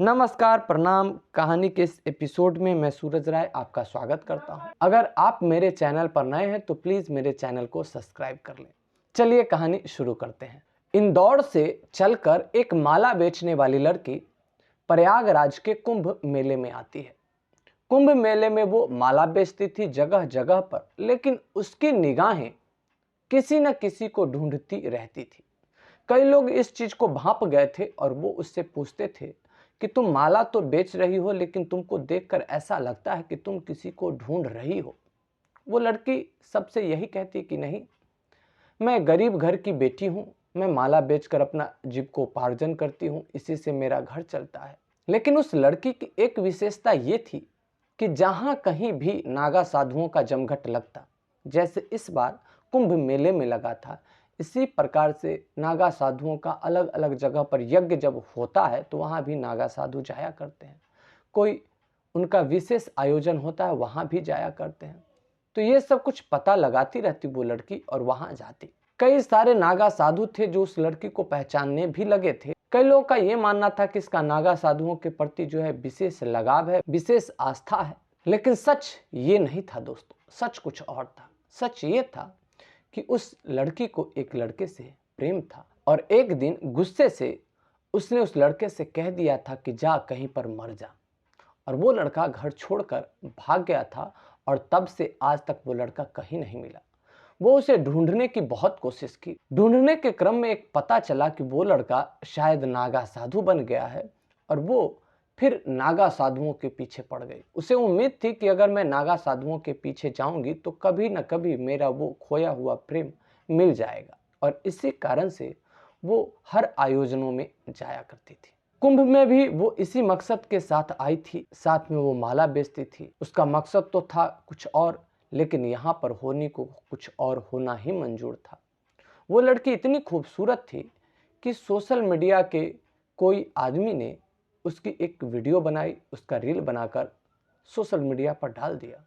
नमस्कार, प्रणाम। कहानी के इस एपिसोड में मैं सूरज राय आपका स्वागत करता हूं। अगर आप मेरे चैनल पर नए हैं तो प्लीज़ मेरे चैनल को सब्सक्राइब कर लें। चलिए कहानी शुरू करते हैं। इंदौर से चलकर एक माला बेचने वाली लड़की प्रयागराज के कुंभ मेले में आती है। कुंभ मेले में वो माला बेचती थी जगह जगह पर, लेकिन उसकी निगाहें किसी न किसी को ढूंढती रहती थी। कई लोग इस चीज को भांप गए थे और वो उससे पूछते थे कि तुम माला तो बेच रही हो, लेकिन तुमको देखकर ऐसा लगता है कि तुम किसी को ढूंढ रही हो। वो लड़की सबसे यही कहती कि नहीं, मैं गरीब घर की बेटी हूं, मैं माला बेचकर अपना जीविकोपार्जन करती हूं, इसी से मेरा घर चलता है। लेकिन उस लड़की की एक विशेषता ये थी कि जहां कहीं भी नागा साधुओं का जमघट लगता, जैसे इस बार कुंभ मेले में लगा था, इसी प्रकार से नागा साधुओं का अलग अलग जगह पर यज्ञ जब होता है तो वहां भी नागा साधु जाया करते हैं। कोई उनका विशेष आयोजन होता है, वहां भी जाया करते हैं। तो ये सब कुछ पता लगाती रहती वो लड़की और वहां जाती। कई सारे नागा साधु थे जो उस लड़की को पहचानने भी लगे थे। कई लोगों का ये मानना था कि इसका नागा साधुओं के प्रति जो है विशेष लगाव है, विशेष आस्था है। लेकिन सच ये नहीं था दोस्तों, सच कुछ और था। सच ये था कि उस लड़की को एक लड़के से प्रेम था और एक दिन गुस्से से उसने उस लड़के से कह दिया था कि जा कहीं पर मर जा। और वो लड़का घर छोड़कर भाग गया था और तब से आज तक वो लड़का कहीं नहीं मिला। वो उसे ढूंढने की बहुत कोशिश की। ढूंढने के क्रम में एक पता चला कि वो लड़का शायद नागा साधु बन गया है और वो फिर नागा साधुओं के पीछे पड़ गई। उसे उम्मीद थी कि अगर मैं नागा साधुओं के पीछे जाऊंगी तो कभी न कभी मेरा वो खोया हुआ प्रेम मिल जाएगा, और इसी कारण से वो हर आयोजनों में जाया करती थी। कुंभ में भी वो इसी मकसद के साथ आई थी, साथ में वो माला बेचती थी। उसका मकसद तो था कुछ और, लेकिन यहाँ पर होने को कुछ और होना ही मंजूर था। वो लड़की इतनी खूबसूरत थी कि सोशल मीडिया के कोई आदमी ने उसकी एक वीडियो बनाई, उसका रील बनाकर सोशल मीडिया पर डाल दिया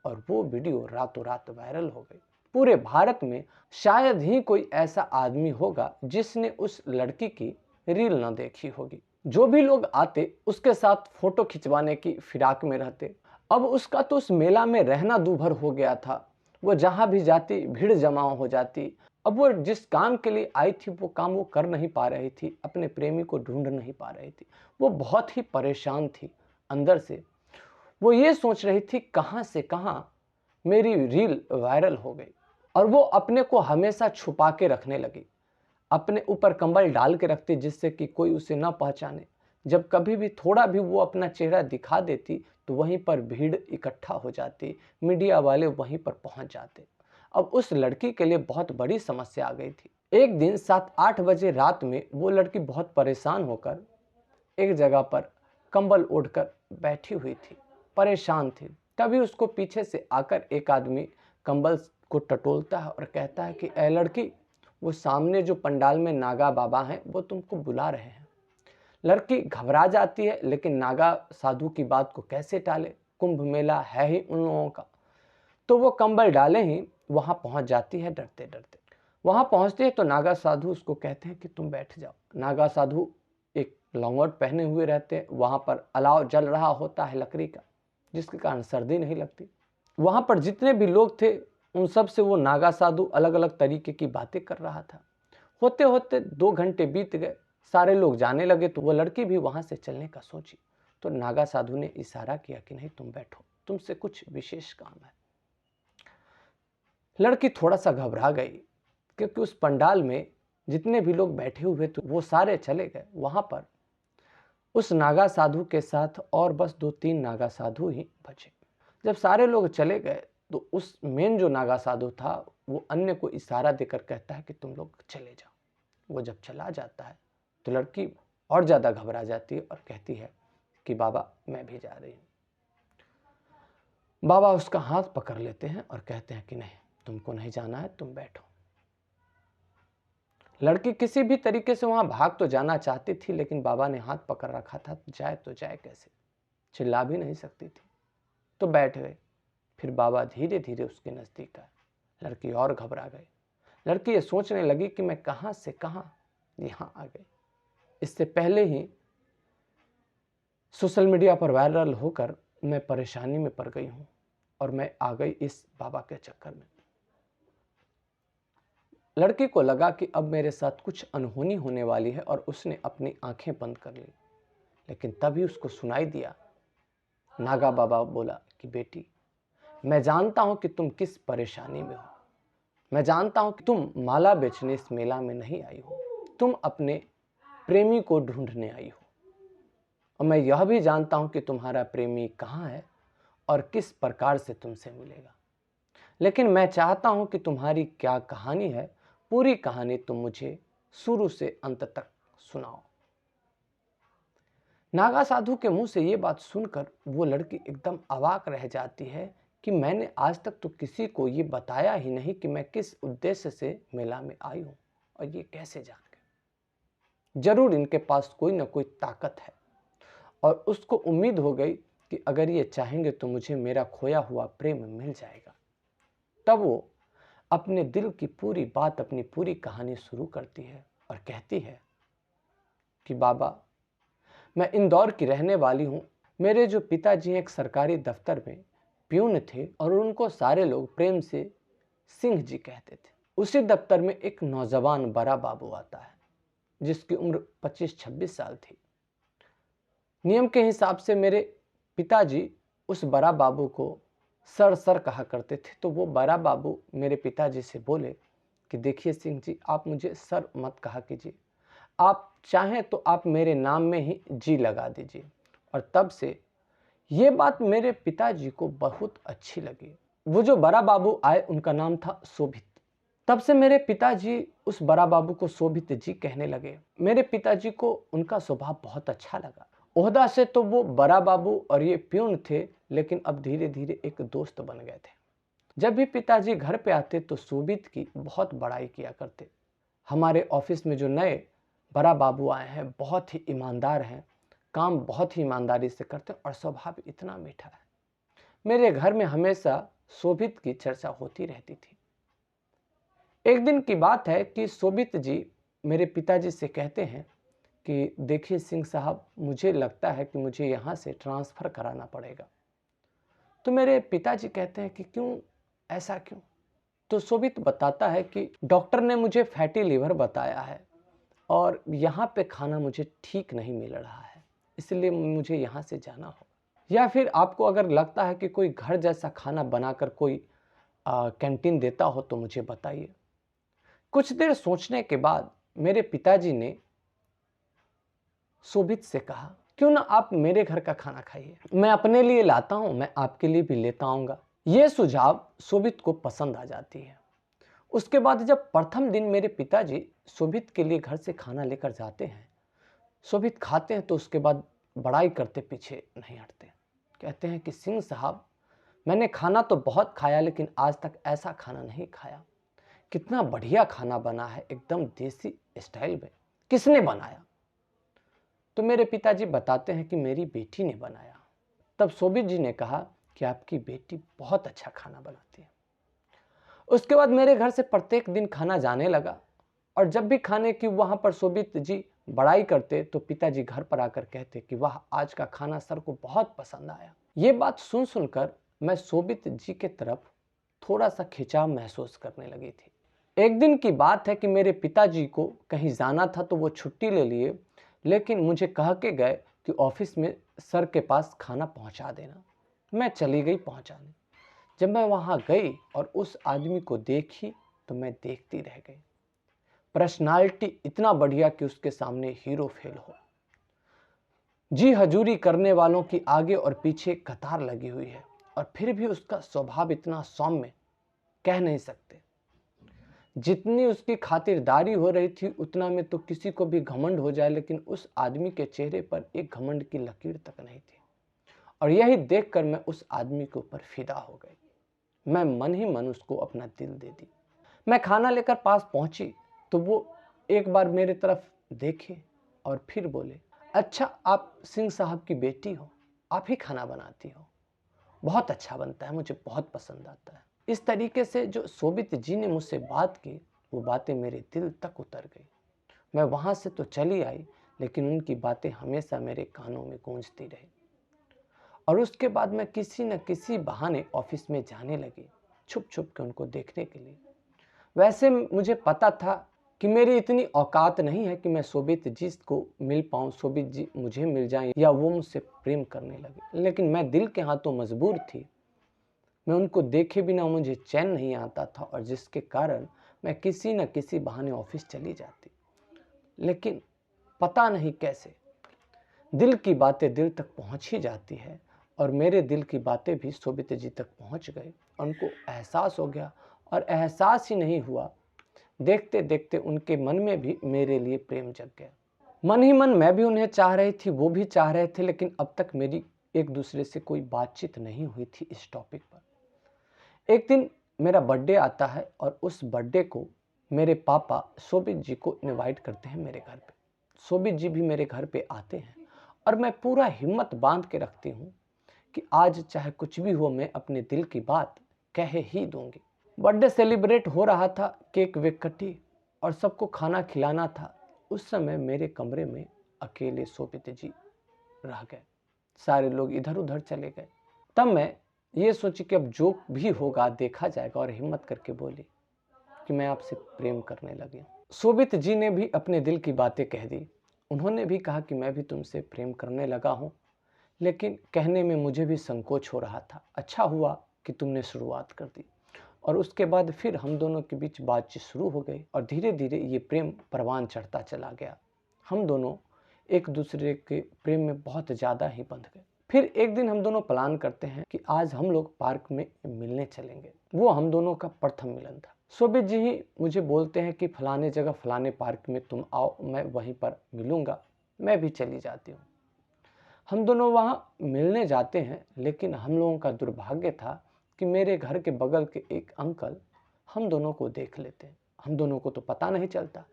और वो वीडियो रातों रात वायरल हो गई। पूरे भारत में शायद ही कोई ऐसा आदमी होगा जिसने उस लड़की की रील न देखी होगी। जो भी लोग आते उसके साथ फोटो खिंचवाने की फिराक में रहते। अब उसका तो उस मेला में रहना दूभर हो गया था। वो जहां भी जाती भीड़ जमा हो जाती। अब वो जिस काम के लिए आई थी वो काम वो कर नहीं पा रही थी, अपने प्रेमी को ढूंढ नहीं पा रही थी। वो बहुत ही परेशान थी अंदर से। वो ये सोच रही थी कहां से कहां मेरी रील वायरल हो गई, और वो अपने को हमेशा छुपा के रखने लगी। अपने ऊपर कंबल डाल के रखती जिससे कि कोई उसे न पहचाने। जब कभी भी थोड़ा भी वो अपना चेहरा दिखा देती तो वहीं पर भीड़ इकट्ठा हो जाती, मीडिया वाले वहीं पर पहुंच जाते। अब उस लड़की के लिए बहुत बड़ी समस्या आ गई थी। एक दिन 7-8 बजे रात में वो लड़की बहुत परेशान होकर एक जगह पर कंबल ओढ़कर बैठी हुई थी, परेशान थी। तभी उसको पीछे से आकर एक आदमी कंबल को टटोलता है और कहता है कि ए लड़की, वो सामने जो पंडाल में नागा बाबा हैं वो तुमको बुला रहे हैं। लड़की घबरा जाती है, लेकिन नागा साधु की बात को कैसे टाले, कुंभ मेला है ही उन लोगों का। तो वो कंबल डाले ही वहां पहुंच जाती है डरते डरते। वहां पहुंचते हैं तो नागा साधु उसको कहते हैं कि तुम बैठ जाओ। नागा साधु एक लौंगोट पहने हुए रहते हैं। वहां पर अलाव जल रहा होता है लकड़ी का, जिसके कारण सर्दी नहीं लगती। वहां पर जितने भी लोग थे उन सब से वो नागा साधु अलग अलग तरीके की बातें कर रहा था। होते होते 2 घंटे बीत गए, सारे लोग जाने लगे तो वो लड़की भी वहां से चलने का सोची। तो नागा साधु ने इशारा किया कि नहीं, तुम बैठो, तुमसे कुछ विशेष काम है। लड़की थोड़ा सा घबरा गई, क्योंकि उस पंडाल में जितने भी लोग बैठे हुए थे वो सारे चले गए। वहां पर उस नागा साधु के साथ और बस 2-3 नागा साधु ही बचे। जब सारे लोग चले गए तो उस मेन जो नागा साधु था वो अन्य को इशारा देकर कहता है कि तुम लोग चले जाओ। वो जब चला जाता है तो लड़की और ज्यादा घबरा जाती है और कहती है कि बाबा मैं भी जा रही हूं। बाबा उसका हाथ पकड़ लेते हैं और कहते हैं कि नहीं, तुमको नहीं जाना है, तुम बैठो। लड़की किसी भी तरीके से वहां भाग तो जाना चाहती थी, लेकिन बाबा ने हाथ पकड़ रखा था, जाए तो जाए कैसे, चिल्ला भी नहीं सकती थी। तो बैठ गए। फिर बाबा धीरे धीरे उसके नजदीक आए। लड़की और घबरा गई। लड़की ये सोचने लगी कि मैं कहां से कहां यहां आ गई। इससे पहले ही सोशल मीडिया पर वायरल होकर मैं परेशानी में पड़ गई हूँ और मैं आ गई इस बाबा के चक्कर में। लड़की को लगा कि अब मेरे साथ कुछ अनहोनी होने वाली है और उसने अपनी आंखें बंद कर ली। लेकिन तभी उसको सुनाई दिया, नागा बाबा बोला कि बेटी, मैं जानता हूं कि तुम किस परेशानी में हो। मैं जानता हूं कि तुम माला बेचने इस मेला में नहीं आई हो, तुम अपने प्रेमी को ढूंढने आई हो। और मैं यह भी जानता हूं कि तुम्हारा प्रेमी कहाँ है और किस प्रकार से तुमसे मिलेगा। लेकिन मैं चाहता हूं कि तुम्हारी क्या कहानी है, पूरी कहानी तुम मुझे शुरू से अंत तक सुनाओ। नागा साधु के मुंह से ये बात सुनकर वो लड़की एकदम अवाक रह जाती है कि मैंने आज तक तो किसी को ये बताया ही नहीं कि मैं किस उद्देश्य से मेला में आई हूं, और ये कैसे जान गए। जरूर इनके पास कोई ना कोई ताकत है। और उसको उम्मीद हो गई कि अगर ये चाहेंगे तो मुझे मेरा खोया हुआ प्रेम मिल जाएगा। तब वो अपने दिल की पूरी बात, अपनी पूरी कहानी शुरू करती है और कहती है कि बाबा, मैं इंदौर की रहने वाली हूँ। मेरे जो पिताजी एक सरकारी दफ्तर में प्यून थे और उनको सारे लोग प्रेम से सिंह जी कहते थे। उसी दफ्तर में एक नौजवान बड़ा बाबू आता है जिसकी उम्र 25-26 साल थी। नियम के हिसाब से मेरे पिताजी उस बड़ा बाबू को सर कहा करते थे। तो वो बड़ा बाबू मेरे पिताजी से बोले कि देखिए सिंह जी, आप मुझे सर मत कहा कीजिए, आप चाहें तो आप मेरे नाम में ही जी लगा दीजिए। और तब से ये बात मेरे पिताजी को बहुत अच्छी लगी। वो जो बड़ा बाबू आए उनका नाम था शोभित। तब से मेरे पिताजी उस बड़ा बाबू को शोभित जी कहने लगे। मेरे पिताजी को उनका स्वभाव बहुत अच्छा लगा। ओहदा से तो वो बड़ा बाबू और ये प्यून थे, लेकिन अब धीरे धीरे एक दोस्त बन गए थे। जब भी पिताजी घर पे आते तो शोभित की बहुत बड़ाई किया करते। हमारे ऑफिस में जो नए बड़ा बाबू आए हैं बहुत ही ईमानदार हैं, काम बहुत ही ईमानदारी से करते और स्वभाव इतना मीठा है। मेरे घर में हमेशा शोभित की चर्चा होती रहती थी। एक दिन की बात है कि शोभित जी मेरे पिताजी से कहते हैं कि देखिए सिंह साहब, मुझे लगता है कि मुझे यहाँ से ट्रांसफ़र कराना पड़ेगा। तो मेरे पिताजी कहते हैं कि क्यों, ऐसा क्यों? तो शोभित बताता है कि डॉक्टर ने मुझे फैटी लीवर बताया है और यहाँ पे खाना मुझे ठीक नहीं मिल रहा है, इसलिए मुझे यहाँ से जाना होगा। या फिर आपको अगर लगता है कि कोई घर जैसा खाना बनाकर कोई कैंटीन देता हो तो मुझे बताइए। कुछ देर सोचने के बाद मेरे पिताजी ने शोभित से कहा, क्यों ना आप मेरे घर का खाना खाइए, मैं अपने लिए लाता हूं, मैं आपके लिए भी लेता आऊंगा। यह सुझाव शोभित को पसंद आ जाती है। उसके बाद जब प्रथम दिन मेरे पिताजी शोभित के लिए घर से खाना लेकर जाते हैं, शोभित खाते हैं तो उसके बाद बड़ाई करते पीछे नहीं हटते। कहते हैं कि सिंह साहब, मैंने खाना तो बहुत खाया लेकिन आज तक ऐसा खाना नहीं खाया। कितना बढ़िया खाना बना है, एकदम देसी स्टाइल में। किसने बनाया? तो मेरे पिताजी बताते हैं कि मेरी बेटी ने बनाया। तब शोभित जी ने कहा कि आपकी बेटी बहुत अच्छा खाना बनाती है। उसके बाद मेरे घर से प्रत्येक दिन खाना जाने लगा और जब भी खाने की वहां पर शोभित जी बड़ाई करते तो पिताजी घर पर आकर कहते कि वाह, आज का खाना सर को बहुत पसंद आया। ये बात सुनकर मैं शोभित जी के तरफ थोड़ा सा खिंचाव महसूस करने लगी थी। एक दिन की बात है कि मेरे पिताजी को कहीं जाना था तो वो छुट्टी ले लिए, लेकिन मुझे कह के गए कि ऑफिस में सर के पास खाना पहुंचा देना। मैं चली गई पहुंचाने। जब मैं वहां गई और उस आदमी को देखी तो मैं देखती रह गई। पर्सनालिटी इतना बढ़िया कि उसके सामने हीरो फेल हो। जी हजूरी करने वालों की आगे और पीछे कतार लगी हुई है और फिर भी उसका स्वभाव इतना सौम्य, कह नहीं सकते। जितनी उसकी खातिरदारी हो रही थी उतना में तो किसी को भी घमंड हो जाए, लेकिन उस आदमी के चेहरे पर एक घमंड की लकीर तक नहीं थी। और यही देखकर मैं उस आदमी के ऊपर फिदा हो गई। मैं मन ही मन उसको अपना दिल दे दी। मैं खाना लेकर पास पहुंची तो वो एक बार मेरे तरफ देखे और फिर बोले, अच्छा आप सिंह साहब की बेटी हो, आप ही खाना बनाती हो, बहुत अच्छा बनता है, मुझे बहुत पसंद आता है। इस तरीके से जो शोभित जी ने मुझसे बात की वो बातें मेरे दिल तक उतर गई। मैं वहां से तो चली आई, लेकिन उनकी बातें हमेशा मेरे कानों में गूंजती रही। और उसके बाद मैं किसी न किसी बहाने ऑफिस में जाने लगी, छुप छुप के उनको देखने के लिए। वैसे मुझे पता था कि मेरी इतनी औकात नहीं है कि मैं शोभित जी को मिल पाऊँ, शोभित जी मुझे मिल जाएं या वो मुझसे प्रेम करने लगे, लेकिन मैं दिल के हाथों मजबूर थी। मैं उनको देखे बिना मुझे चैन नहीं आता था और जिसके कारण मैं किसी न किसी बहाने ऑफिस चली जाती। लेकिन पता नहीं कैसे दिल की बातें दिल तक पहुंच ही जाती है और मेरे दिल की बातें भी शोभित जी तक पहुंच गए। उनको एहसास हो गया और एहसास ही नहीं हुआ, देखते देखते उनके मन में भी मेरे लिए प्रेम जग गया। मन ही मन मैं भी उन्हें चाह रही थी, वो भी चाह रहे थे, लेकिन अब तक मेरी एक दूसरे से कोई बातचीत नहीं हुई थी इस टॉपिक पर। एक दिन मेरा बर्थडे आता है और उस बर्थडे को मेरे पापा शोभित जी को इनवाइट करते हैं मेरे घर पे। शोभित जी भी मेरे घर पे आते हैं और मैं पूरा हिम्मत बांध के रखती हूँ कि आज चाहे कुछ भी हो मैं अपने दिल की बात कह ही दूंगी। बर्थडे सेलिब्रेट हो रहा था, केक वेक कटी और सबको खाना खिलाना था। उस समय मेरे कमरे में अकेले शोभित जी रह गए, सारे लोग इधर उधर चले गए। तब मैं ये सोची कि अब जो भी होगा देखा जाएगा और हिम्मत करके बोली कि मैं आपसे प्रेम करने लगी। शोभित जी ने भी अपने दिल की बातें कह दी। उन्होंने भी कहा कि मैं भी तुमसे प्रेम करने लगा हूँ, लेकिन कहने में मुझे भी संकोच हो रहा था। अच्छा हुआ कि तुमने शुरुआत कर दी। और उसके बाद फिर हम दोनों के बीच बातचीत शुरू हो गई और धीरे धीरे ये प्रेम परवान चढ़ता चला गया। हम दोनों एक दूसरे के प्रेम में बहुत ज़्यादा ही बंध गए। फिर एक दिन हम दोनों प्लान करते हैं कि आज हम लोग पार्क में मिलने चलेंगे। वो हम दोनों का प्रथम मिलन था। शोभित जी ही मुझे बोलते हैं कि फलाने जगह फलाने पार्क में तुम आओ, मैं वहीं पर मिलूंगा। मैं भी चली जाती हूँ। हम दोनों वहाँ मिलने जाते हैं, लेकिन हम लोगों का दुर्भाग्य था कि मेरे घर के बगल के एक अंकल हम दोनों को देख लेते हैं। हम दोनों को तो पता नहीं चलता,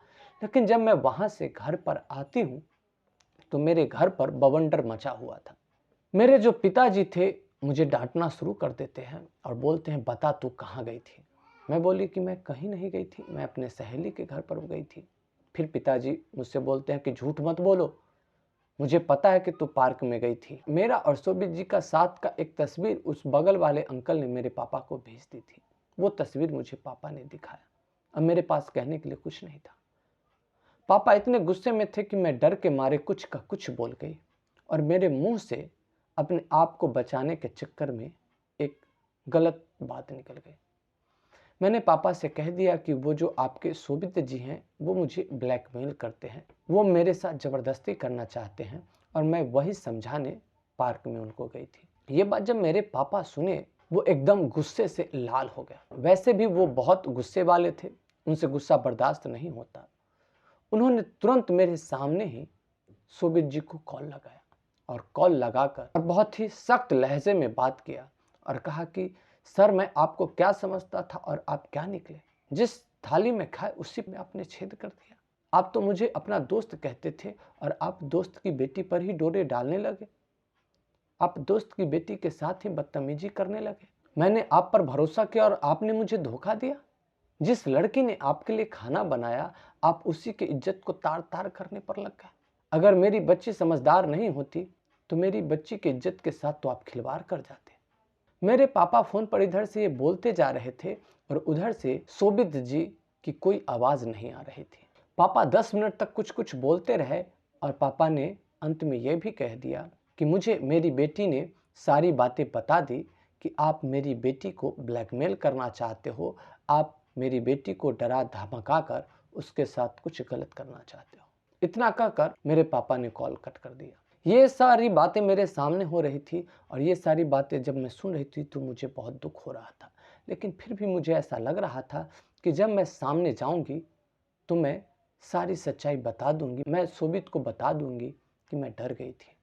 लेकिन जब मैं वहाँ से घर पर आती हूँ तो मेरे घर पर बवंडर मचा हुआ था। मेरे जो पिताजी थे मुझे डांटना शुरू कर देते हैं और बोलते हैं, बता तू कहाँ गई थी। मैं बोली कि मैं कहीं नहीं गई थी, मैं अपने सहेली के घर पर गई थी। फिर पिताजी मुझसे बोलते हैं कि झूठ मत बोलो, मुझे पता है कि तू पार्क में गई थी। मेरा और शोभित जी का साथ का एक तस्वीर उस बगल वाले अंकल ने मेरे पापा को भेज दी थी। वो तस्वीर मुझे पापा ने दिखाया। अब मेरे पास कहने के लिए कुछ नहीं था। पापा इतने गुस्से में थे कि मैं डर के मारे कुछ का कुछ बोल गई और मेरे मुंह से अपने आप को बचाने के चक्कर में एक गलत बात निकल गई। मैंने पापा से कह दिया कि वो जो आपके शोभित जी हैं वो मुझे ब्लैकमेल करते हैं, वो मेरे साथ ज़बरदस्ती करना चाहते हैं और मैं वही समझाने पार्क में उनको गई थी। ये बात जब मेरे पापा सुने वो एकदम गुस्से से लाल हो गया। वैसे भी वो बहुत गुस्से वाले थे, उनसे गुस्सा बर्दाश्त नहीं होता। उन्होंने तुरंत मेरे सामने ही शोभित जी को कॉल लगाया और कॉल लगाकर और बहुत ही सख्त लहजे में बात किया और कहा कि सर मैं आपको क्या समझता था और आप क्या निकले। जिस थाली में खाए उसी में आपने छेद कर दिया। आप तो मुझे अपना दोस्त कहते थे और आप दोस्त की बेटी पर ही डोरे डालने लगे। आप दोस्त की बेटी के साथ ही बदतमीजी करने लगे। मैंने आप पर भरोसा किया और आपने मुझे धोखा दिया। जिस लड़की ने आपके लिए खाना बनाया आप उसी की इज्जत को तार तार करने पर लग गए। अगर मेरी बच्ची समझदार नहीं होती तो मेरी बच्ची की इज्जत के साथ तो आप खिलवाड़ कर जाते। मेरे पापा फोन पर इधर से ये बोलते जा रहे थे और उधर से शोभित जी की कोई आवाज नहीं आ रही थी। पापा 10 मिनट तक कुछ कुछ बोलते रहे और पापा ने अंत में यह भी कह दिया कि मुझे मेरी बेटी ने सारी बातें बता दी कि आप मेरी बेटी को ब्लैकमेल करना चाहते हो, आप मेरी बेटी को डरा धमका कर उसके साथ कुछ गलत करना चाहते हो। इतना कहकर मेरे पापा ने कॉल कट कर दिया। ये सारी बातें मेरे सामने हो रही थी और ये सारी बातें जब मैं सुन रही थी तो मुझे बहुत दुख हो रहा था, लेकिन फिर भी मुझे ऐसा लग रहा था कि जब मैं सामने जाऊंगी तो मैं सारी सच्चाई बता दूंगी, मैं शोभित को बता दूंगी कि मैं डर गई थी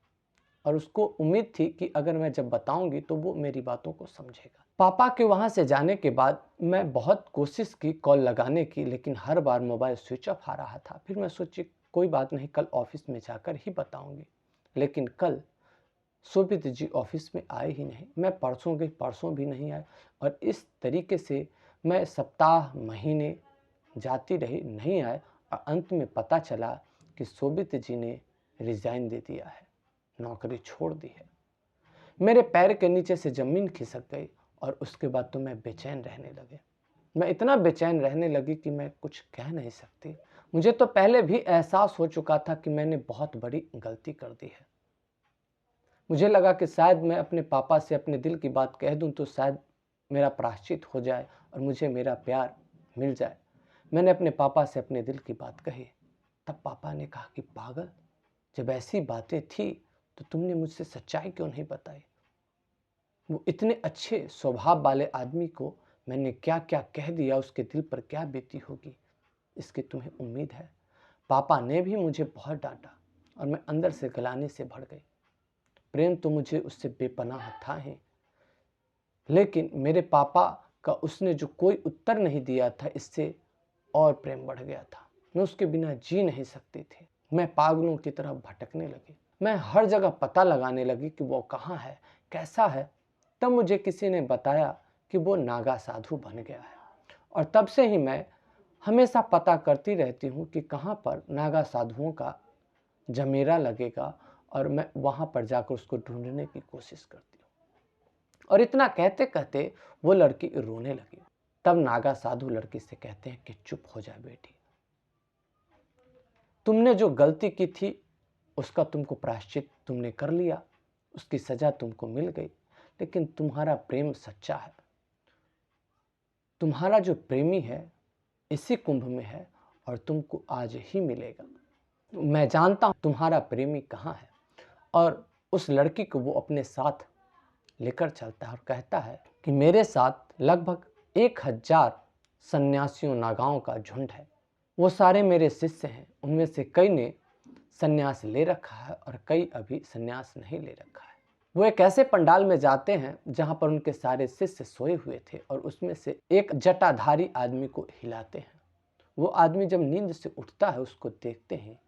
और उसको उम्मीद थी कि अगर मैं जब बताऊंगी तो वो मेरी बातों को समझेगा। पापा के वहाँ से जाने के बाद मैं बहुत कोशिश की कॉल लगाने की, लेकिन हर बार मोबाइल स्विच ऑफ आ रहा था। फिर मैं सोची कोई बात नहीं, कल ऑफिस में जाकर ही बताऊंगी। लेकिन कल शोभित जी ऑफिस में आए ही नहीं। मैं परसों गई, परसों भी नहीं आए और इस तरीके से मैं सप्ताह महीने जाती रही, नहीं आए और अंत में पता चला कि शोभित जी ने रिजाइन दे दिया है, नौकरी छोड़ दी है। मेरे पैर के नीचे से ज़मीन खिसक गई और उसके बाद तो मैं बेचैन रहने लगे। मैं इतना बेचैन रहने लगी कि मैं कुछ कह नहीं सकती। मुझे तो पहले भी एहसास हो चुका था कि मैंने बहुत बड़ी गलती कर दी है। मुझे लगा कि शायद मैं अपने पापा से अपने दिल की बात कह दूं तो शायद मेरा प्रायश्चित हो जाए और मुझे मेरा प्यार मिल जाए। मैंने अपने पापा से अपने दिल की बात कही। तब पापा ने कहा कि पागल, जब ऐसी बातें थी तो तुमने मुझसे सच्चाई क्यों नहीं बताई? वो इतने अच्छे स्वभाव वाले आदमी को मैंने क्या क्या कह दिया, उसके दिल पर क्या बीती होगी, इसकी तुम्हें उम्मीद है? पापा ने भी मुझे बहुत डांटा और मैं अंदर से गलाने से भर गई। प्रेम तो मुझे उससे बेपनाह था ही, लेकिन मेरे पापा का उसने जो कोई उत्तर नहीं दिया था, इससे और प्रेम बढ़ गया था। मैं उसके बिना जी नहीं सकती थी। मैं पागलों की तरह भटकने लगी। मैं हर जगह पता लगाने लगी कि वो कहाँ है, कैसा है। तब मुझे किसी ने बताया कि वो नागा साधु बन गया है और तब से ही मैं हमेशा पता करती रहती हूँ कि कहाँ पर नागा साधुओं का जमेरा लगेगा और मैं वहाँ पर जाकर उसको ढूंढने की कोशिश करती हूँ। और इतना कहते कहते वो लड़की रोने लगी। तब नागा साधु लड़की से कहते हैं कि चुप हो जाए बेटी, तुमने जो गलती की थी उसका तुमको प्रायश्चित तुमने कर लिया, उसकी सजा तुमको मिल गई, लेकिन तुम्हारा प्रेम सच्चा है। तुम्हारा जो प्रेमी है इसी कुंभ में है और तुमको आज ही मिलेगा। मैं जानता हूं तुम्हारा प्रेमी कहाँ है। और उस लड़की को वो अपने साथ लेकर चलता है और कहता है कि मेरे साथ लगभग 1000 सन्यासियों नागाओं का झुंड है। वो सारे मेरे शिष्य हैं। उनमें से कई ने सन्यास ले रखा है और कई अभी सन्यास नहीं ले रखा है। वो एक ऐसे पंडाल में जाते हैं जहां पर उनके सारे शिष्य सोए हुए थे और उसमें से एक जटाधारी आदमी को हिलाते हैं। वो आदमी जब नींद से उठता है, उसको देखते हैं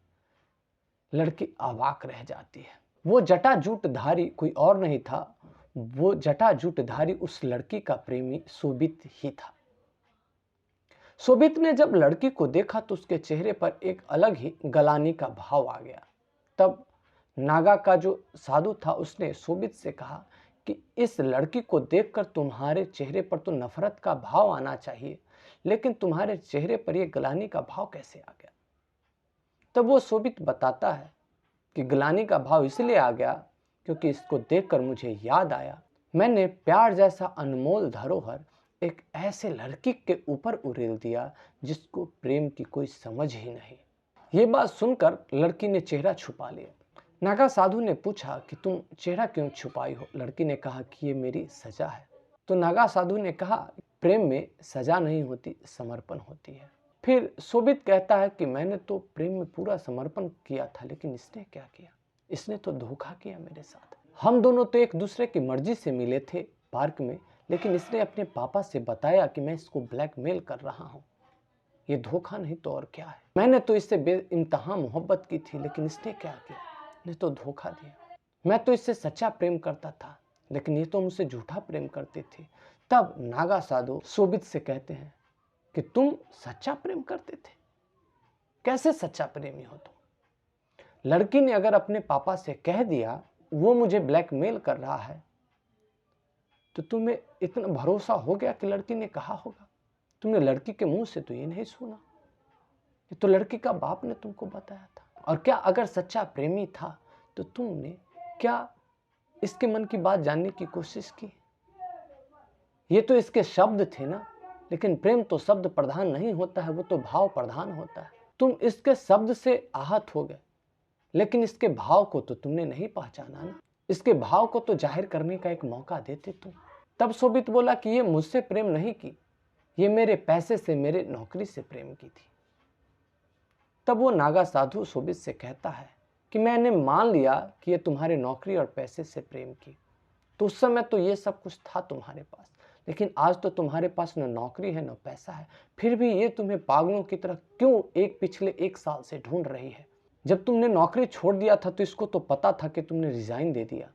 लड़की अवाक रह जाती है। वो जटाजूटधारी कोई और नहीं था, वो जटाजूटधारी उस लड़की का प्रेमी शोभित ही था। शोभित ने जब लड़की को देखा तो उसके चेहरे पर एक अलग ही गलानी का भाव आ गया। तब नागा का जो साधु था उसने शोभित से कहा कि इस लड़की को देखकर तुम्हारे चेहरे पर तो नफरत का भाव आना चाहिए, लेकिन तुम्हारे चेहरे पर यह गलानी का भाव कैसे आ गया? तब वो शोभित बताता है कि गलानी का भाव इसलिए आ गया क्योंकि इसको देखकर मुझे याद आया मैंने प्यार जैसा अनमोल धरोहर एक ऐसे लड़की के ऊपर उड़ेल दिया जिसको प्रेम की कोई समझ ही नहीं। ये बात सुनकर लड़की ने चेहरा छुपा लिया। नागा साधु ने पूछा कि तुम चेहरा क्यों छुपाई हो? लड़की ने कहा कि ये मेरी सजा है। तो नागा साधु ने कहा प्रेम में सजा नहीं होती, समर्पण होती है। फिर शोभित कहता है कि मैंने तो प्रेम में पूरा समर्पण किया था, लेकिन इसने क्या किया? इसने तो धोखा किया मेरे साथ। हम दोनों तो एक दूसरे की मर्जी से मिले थे पार्क में, लेकिन इसने अपने पापा से बताया कि मैं इसको ब्लैकमेल कर रहा हूँ। ये धोखा नहीं तो और क्या है? मैंने तो इससे बेइंतहा मोहब्बत की थी, लेकिन इसने क्या किया? इसने तो धोखा दिया। मैं तो इससे सच्चा प्रेम करता था, लेकिन ये तो मुझसे झूठा प्रेम करती थी। तब नागा साधु शोभित से कहते हैं कि तुम सच्चा प्रेम करते थे? कैसे सच्चा प्रेमी हो तुम? लड़की ने अगर अपने पापा से कह दिया वो मुझे ब्लैकमेल कर रहा है, तो तुम्हें इतना भरोसा हो गया कि लड़की ने कहा होगा? तुमने लड़की के मुंह से तो ये नहीं सुना, ये तो लड़की का बाप ने तुमको बताया था। और क्या अगर सच्चा प्रेमी था तो तुमने क्या इसके मन की बात जानने की कोशिश की? ये तो इसके शब्द थे ना, लेकिन प्रेम तो शब्द प्रधान नहीं होता है, वो तो भाव प्रधान होता है। तुम इसके शब्द से आहत हो गए, लेकिन इसके भाव को तो तुमने नहीं पहचाना ना। इसके भाव को तो जाहिर करने का एक मौका देते तुम। तब शोभित बोला कि ये मुझसे प्रेम नहीं की, ये मेरे पैसे से, मेरे नौकरी से प्रेम की थी। तब वो नागा साधु शोभित से कहता है कि मैंने मान लिया कि ये तुम्हारे नौकरी और पैसे से प्रेम की, तो उस समय तो ये सब कुछ था तुम्हारे पास, लेकिन आज तो तुम्हारे पास न नौकरी है न पैसा है, फिर भी ये तुम्हें पागलों की तरह क्यों पिछले 1 साल से ढूंढ रही है? जब तुमने नौकरी छोड़ दिया था तो इसको तो पता था कि तुमने रिजाइन दे दिया।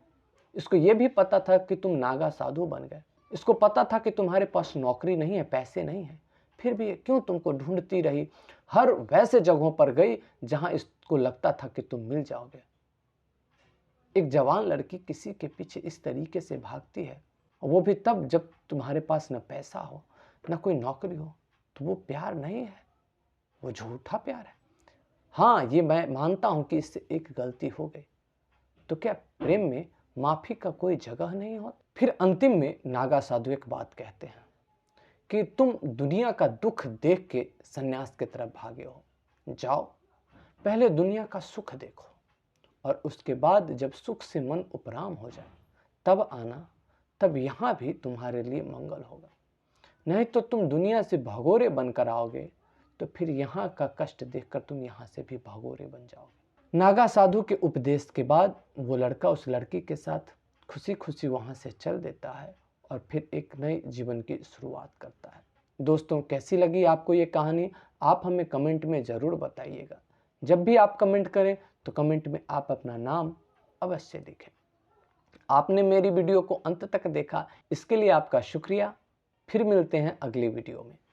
इसको ये भी पता था कि तुम नागा साधु बन गए। इसको पता था कि तुम्हारे पास नौकरी नहीं है, पैसे नहीं है, फिर भी क्यों तुमको ढूंढती रही? हर वैसे जगहों पर गई जहां इसको लगता था कि तुम मिल जाओगे। एक जवान लड़की किसी के पीछे इस तरीके से भागती है, वो भी तब जब तुम्हारे पास न पैसा हो न कोई नौकरी हो, तो वो प्यार नहीं है, वो झूठा प्यार है। हाँ, ये मैं मानता हूं कि इससे एक गलती हो गई, तो क्या प्रेम में माफी का कोई जगह नहीं होता? फिर अंतिम में नागा साधु एक बात कहते हैं कि तुम दुनिया का दुख देख के सन्यास की तरफ भागे हो। जाओ, पहले दुनिया का सुख देखो और उसके बाद जब सुख से मन उपराम हो जाए तब आना, तब यहां भी तुम्हारे लिए मंगल होगा। नहीं तो तुम दुनिया से भगोरे बनकर आओगे तो फिर यहाँ का कष्ट देखकर तुम यहाँ से भी भगोरे बन जाओगे। नागा साधु के उपदेश के बाद वो लड़का उस लड़की के साथ खुशी खुशी वहाँ से चल देता है और फिर एक नए जीवन की शुरुआत करता है। दोस्तों, कैसी लगी आपको ये कहानी? आप हमें कमेंट में ज़रूर बताइएगा। जब भी आप कमेंट करें तो कमेंट में आप अपना नाम अवश्य लिखें। आपने मेरी वीडियो को अंत तक देखा, इसके लिए आपका शुक्रिया। फिर मिलते हैं अगली वीडियो में।